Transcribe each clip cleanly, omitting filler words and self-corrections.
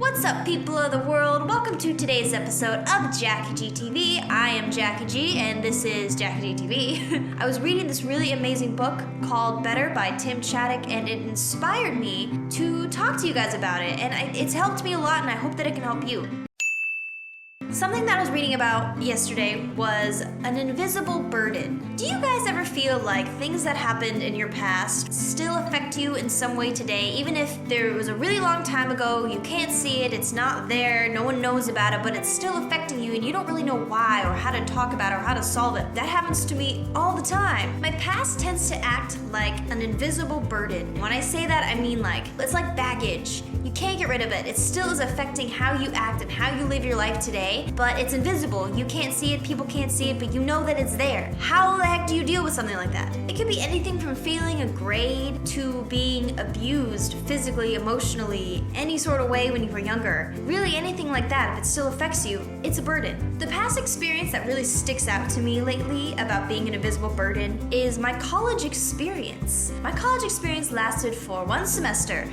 What's up, people of the world? Welcome to today's episode of Jackie G TV. I am Jackie G, and this is Jackie G TV. I was reading this really amazing book called Better by Tim Chaddick, and it inspired me to talk to you guys about it. And it's helped me a lot, and I hope that it can help you. Something that I was reading about yesterday was an invisible burden. Do you guys ever feel like things that happened in your past still affect you in some way today? Even if there was a really long time ago, you can't see it, it's not there, no one knows about it, but it's still affecting you and you don't really know why or how to talk about it or how to solve it. That happens to me all the time. My past tends to act like an invisible burden. When I say that, I mean it's like baggage. You can't get rid of it. It still is affecting how you act and how you live your life today, but it's invisible. You can't see it, people can't see it, but you know that it's there. How the heck do you deal with something like that? It could be anything from failing a grade to being abused physically, emotionally, any sort of way when you were younger. Really anything like that, if it still affects you, it's a burden. The past experience that really sticks out to me lately about being an invisible burden is my college experience. My college experience lasted for 1 semester.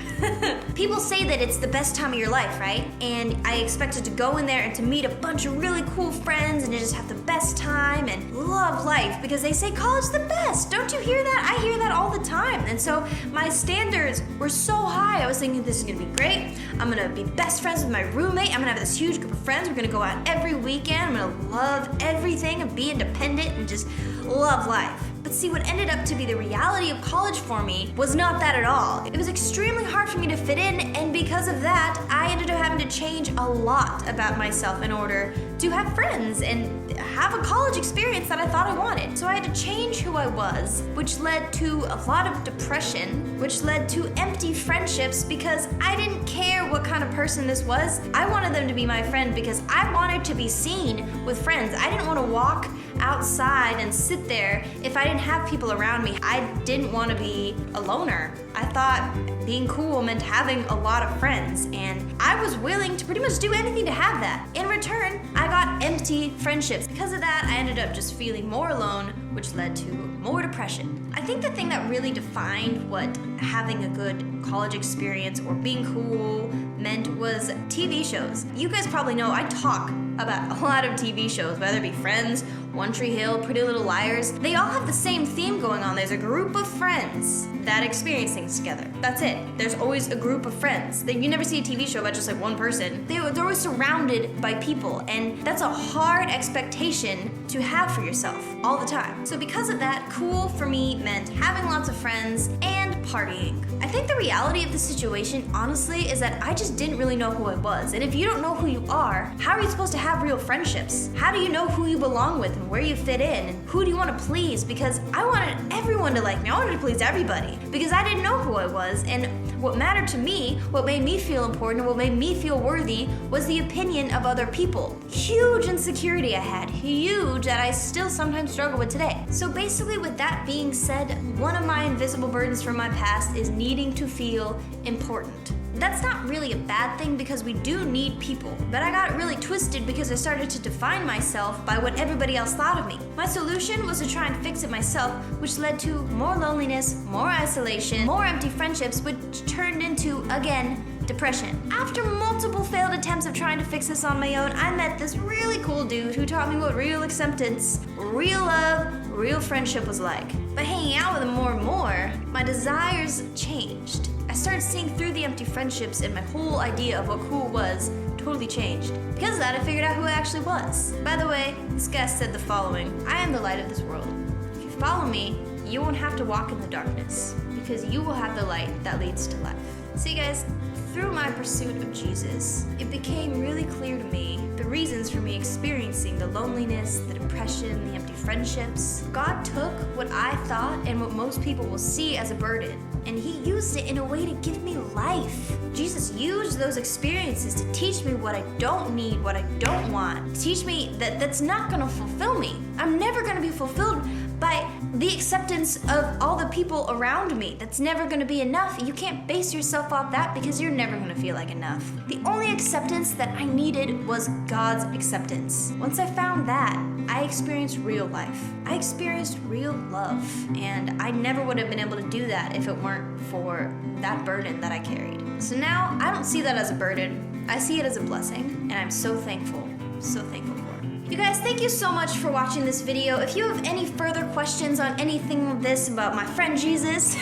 People say that it's the best time of your life, right? And I expected to go in there and to meet a bunch of really cool friends and to just have the best time and love life because they say college's the best. Don't you hear that? I hear that all the time. And so my standards were so high. I was thinking this is gonna be great. I'm gonna be best friends with my roommate. I'm gonna have this huge group of friends. We're gonna go out every weekend. I'm gonna love everything and be independent and just love life. But see, what ended up to be the reality of college for me was not that at all. It was extremely hard for me to fit in, and because of that, I ended up having to change a lot about myself in order to have friends and have a college experience that I thought I wanted. So I had to change who I was, which led to a lot of depression, which led to empty friendships because I didn't care what kind of person this was. I wanted them to be my friend because I wanted to be seen with friends. I didn't want to walk outside and sit there if I didn't have people around me. I didn't want to be a loner. I thought being cool meant having a lot of friends, and I was willing to pretty much do anything to have that. In return, I got empty friendships. Because of that, I ended up just feeling more alone, which led to more depression. I think the thing that really defined what having a good college experience or being cool meant was TV shows. You guys probably know I talk about a lot of TV shows, whether it be Friends, One Tree Hill, Pretty Little Liars. They all have the same theme going on. There's a group of friends that experience things together. That's it. There's always a group of friends. You never see a TV show about just one person. They're always surrounded by people, and that's a hard expectation to have for yourself all the time. So because of that, cool for me meant having lots of friends and partying. I think the reality of the situation, honestly, is that I just didn't really know who I was. And if you don't know who you are, how are you supposed to have real friendships? How do you know who you belong with and where you fit in? And who do you want to please? Because I wanted everyone to like me. I wanted to please everybody because I didn't know who I was. And what mattered to me, what made me feel important, what made me feel worthy was the opinion of other people. Huge insecurity I had, huge, that I still sometimes struggle with today. So basically, with that being said, one of my invisible burdens from my past is needing to feel important. That's not really a bad thing because we do need people, but I got really twisted because I started to define myself by what everybody else thought of me. My solution was to try and fix it myself, which led to more loneliness, more isolation, more empty friendships, which turned into, again, depression. After multiple failed attempts of trying to fix this on my own, I met this really cool dude who taught me what real acceptance, real love, real friendship was like. By hanging out with him more and more, my desires changed. I started seeing through the empty friendships, and my whole idea of what cool was totally changed. Because of that, I figured out who I actually was. By the way, this guy said the following: I am the light of this world. If you follow me, you won't have to walk in the darkness, because you will have the light that leads to life. See, guys, through my pursuit of Jesus, it became really clear to me the reasons for me experiencing the loneliness, the depression, the empty friendships. God took what I thought and what most people will see as a burden, and He used it in a way to give me life. Jesus used those experiences to teach me what I don't need, what I don't want. To teach me that that's not gonna fulfill me. I'm never gonna be fulfilled by the acceptance of all the people around me. That's never gonna be enough. You can't base yourself off that because you're never gonna feel like enough. The only acceptance that I needed was God's acceptance. Once I found that, I experienced real life. I experienced real love, and I never would have been able to do that if it weren't for that burden that I carried. So now, I don't see that as a burden. I see it as a blessing, and I'm so thankful for it. You guys, thank you so much for watching this video. If you have any further questions on anything of this about my friend Jesus,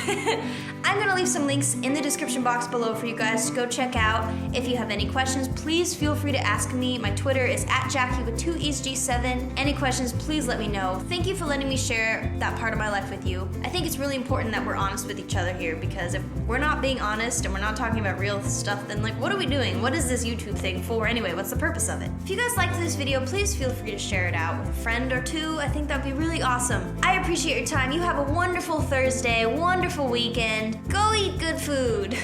I'm gonna leave some links in the description box below for you guys to go check out. If you have any questions, please feel free to ask me. My Twitter is @Jackie with 2 E's G7. Any questions, please let me know. Thank you for letting me share that part of my life with you. I think it's really important that we're honest with each other here, because if we're not being honest and we're not talking about real stuff, then like, what are we doing? What is this YouTube thing for anyway? What's the purpose of it? If you guys liked this video, please feel free to share it out with a friend or two. I think that'd be really awesome. I appreciate your time. You have a wonderful Thursday, wonderful weekend. Go eat good food.